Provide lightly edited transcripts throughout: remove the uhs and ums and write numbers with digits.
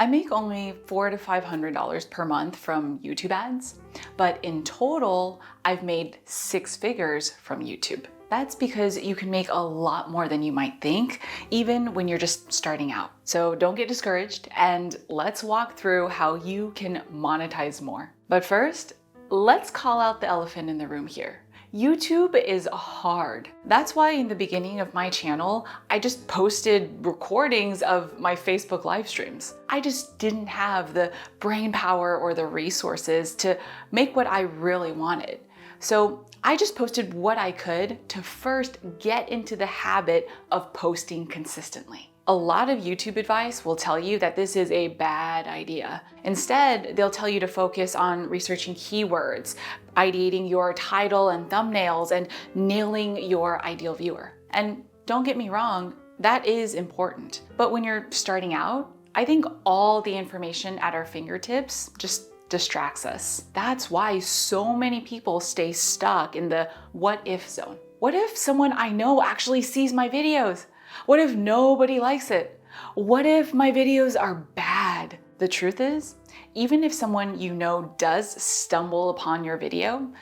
I make only $400 to $500 per month from YouTube ads, but in total, I've made 6 figures from YouTube. That's because you can make a lot more than you might think, even when you're just starting out. So don't get discouraged, and let's walk through how you can monetize more. But first, let's call out the elephant in the room here. YouTube is hard. That's why in the beginning of my channel, I just posted recordings of my Facebook live streams. I just didn't have the brain power or the resources to make what I really wanted. So I just posted what I could to first get into the habit of posting consistently. A lot of YouTube advice will tell you that this is a bad idea. Instead, they'll tell you to focus on researching keywords, ideating your title and thumbnails, and nailing your ideal viewer. And don't get me wrong, that is important. But when you're starting out, I think all the information at our fingertips just distracts us. That's why so many people stay stuck in the what if zone. What if someone I know actually sees my videos? What if nobody likes it? What if my videos are bad? The truth is, even if someone you know does stumble upon your video,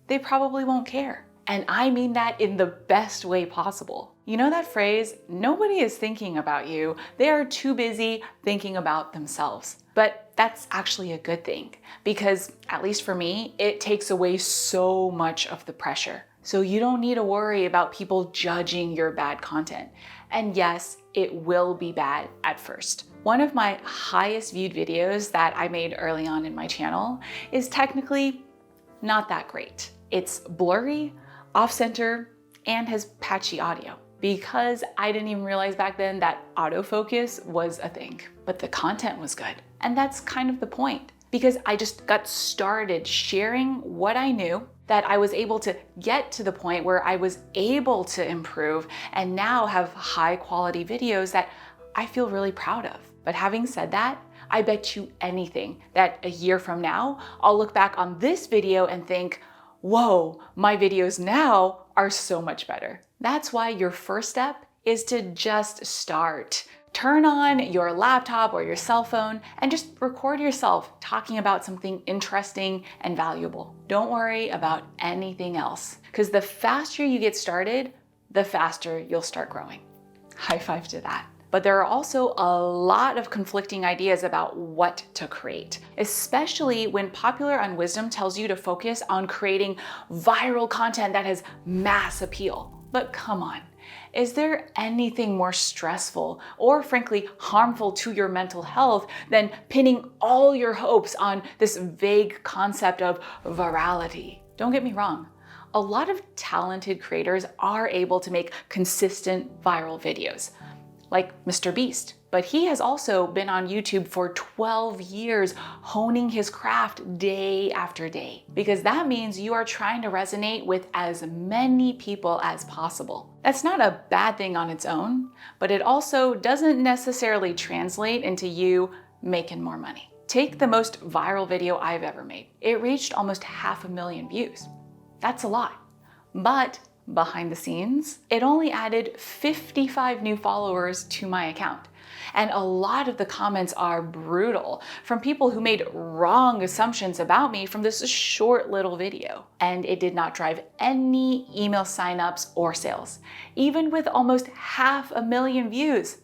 they probably won't care. And I mean that in the best way possible. You know that phrase, nobody is thinking about you. They are too busy thinking about themselves. But that's actually a good thing because, at least for me, it takes away so much of the pressure. So you don't need to worry about people judging your bad content. And yes, it will be bad at first. One of my highest viewed videos that I made early on in my channel is technically not that great. It's blurry, off-center, and has patchy audio because I didn't even realize back then that autofocus was a thing, but the content was good. And that's kind of the point because I just got started sharing what I knew, that I was able to get to the point where I was able to improve and now have high quality videos that I feel really proud of. But having said that, I bet you anything that a year from now, I'll look back on this video and think, whoa, my videos now are so much better. That's why your first step is to just start. Turn on your laptop or your cell phone and just record yourself talking about something interesting and valuable. Don't worry about anything else, because the faster you get started, the faster you'll start growing. High five to that. But there are also a lot of conflicting ideas about what to create, especially when popular unwisdom tells you to focus on creating viral content that has mass appeal. But come on. Is there anything more stressful or frankly harmful to your mental health than pinning all your hopes on this vague concept of virality? Don't get me wrong. A lot of talented creators are able to make consistent viral videos, like Mr. Beast. But he has also been on YouTube for 12 years, honing his craft day after day, because that means you are trying to resonate with as many people as possible. That's not a bad thing on its own, but it also doesn't necessarily translate into you making more money. Take the most viral video I've ever made. It reached almost 500,000 views. That's a lot. But behind the scenes, it only added 55 new followers to my account. And a lot of the comments are brutal from people who made wrong assumptions about me from this short little video. And it did not drive any email signups or sales, even with almost 500,000 views.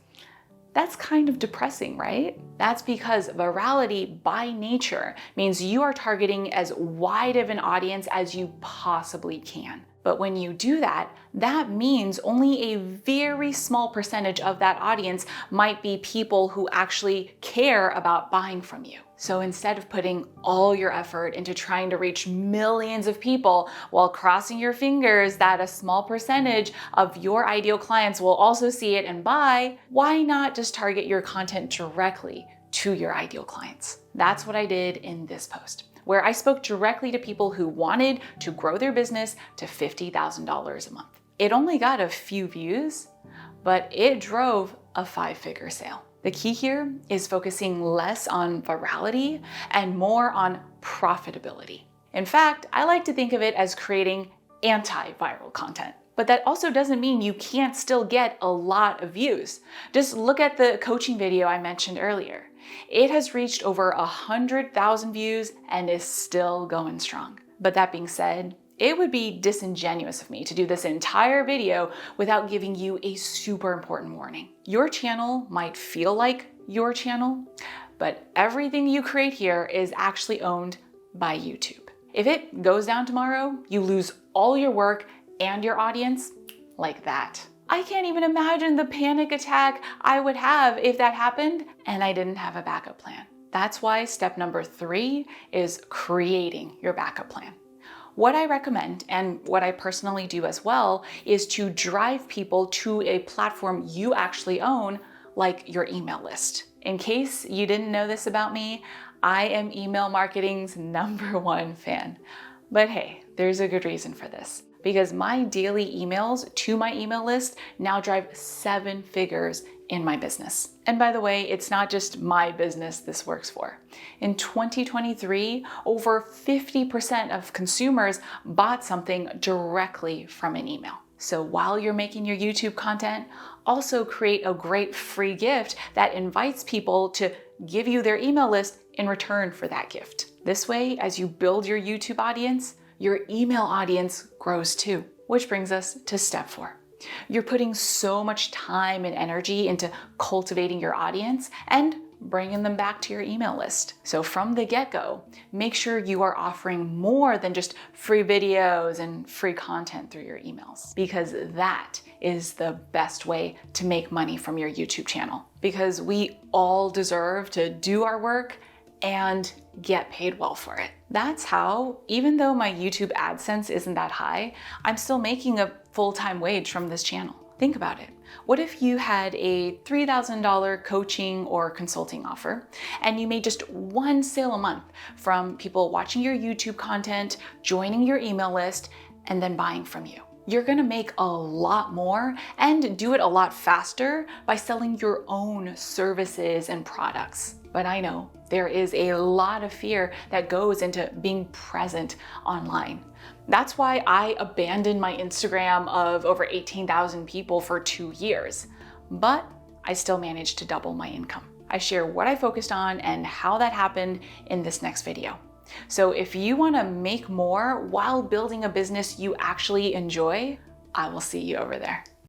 That's kind of depressing, right? That's because virality by nature means you are targeting as wide of an audience as you possibly can. But when you do that, that means only a very small percentage of that audience might be people who actually care about buying from you. So instead of putting all your effort into trying to reach millions of people while crossing your fingers that a small percentage of your ideal clients will also see it and buy, why not just target your content directly to your ideal clients? That's what I did in this post, where I spoke directly to people who wanted to grow their business to $50,000 a month. It only got a few views, but it drove a 5-figure sale. The key here is focusing less on virality and more on profitability. In fact, I like to think of it as creating anti-viral content. But that also doesn't mean you can't still get a lot of views. Just look at the coaching video I mentioned earlier. It has reached over 100,000 views and is still going strong. But that being said, it would be disingenuous of me to do this entire video without giving you a super important warning. Your channel might feel like your channel, but everything you create here is actually owned by YouTube. If it goes down tomorrow, you lose all your work and your audience like that. I can't even imagine the panic attack I would have if that happened and I didn't have a backup plan. That's why step number 3 is creating your backup plan. What I recommend, and what I personally do as well, is to drive people to a platform you actually own, like your email list. In case you didn't know this about me, I am email marketing's #1 fan. But hey, there's a good reason for this. Because my daily emails to my email list now drive 7 figures in my business. And by the way, it's not just my business this works for. In 2023, over 50% of consumers bought something directly from an email. So while you're making your YouTube content, also create a great free gift that invites people to give you their email list in return for that gift. This way, as you build your YouTube audience, your email audience grows too. Which brings us to step 4. You're putting so much time and energy into cultivating your audience and bringing them back to your email list. So from the get-go, make sure you are offering more than just free videos and free content through your emails, because that is the best way to make money from your YouTube channel. Because we all deserve to do our work and get paid well for it. That's how, even though my YouTube AdSense isn't that high, I'm still making a full-time wage from this channel. Think about it. What if you had a $3,000 coaching or consulting offer and you made just 1 sale a month from people watching your YouTube content, joining your email list, and then buying from you? You're gonna make a lot more and do it a lot faster by selling your own services and products. But I know there is a lot of fear that goes into being present online. That's why I abandoned my Instagram of over 18,000 people for 2 years, but I still managed to double my income. I share what I focused on and how that happened in this next video. So if you want to make more while building a business you actually enjoy, I will see you over there.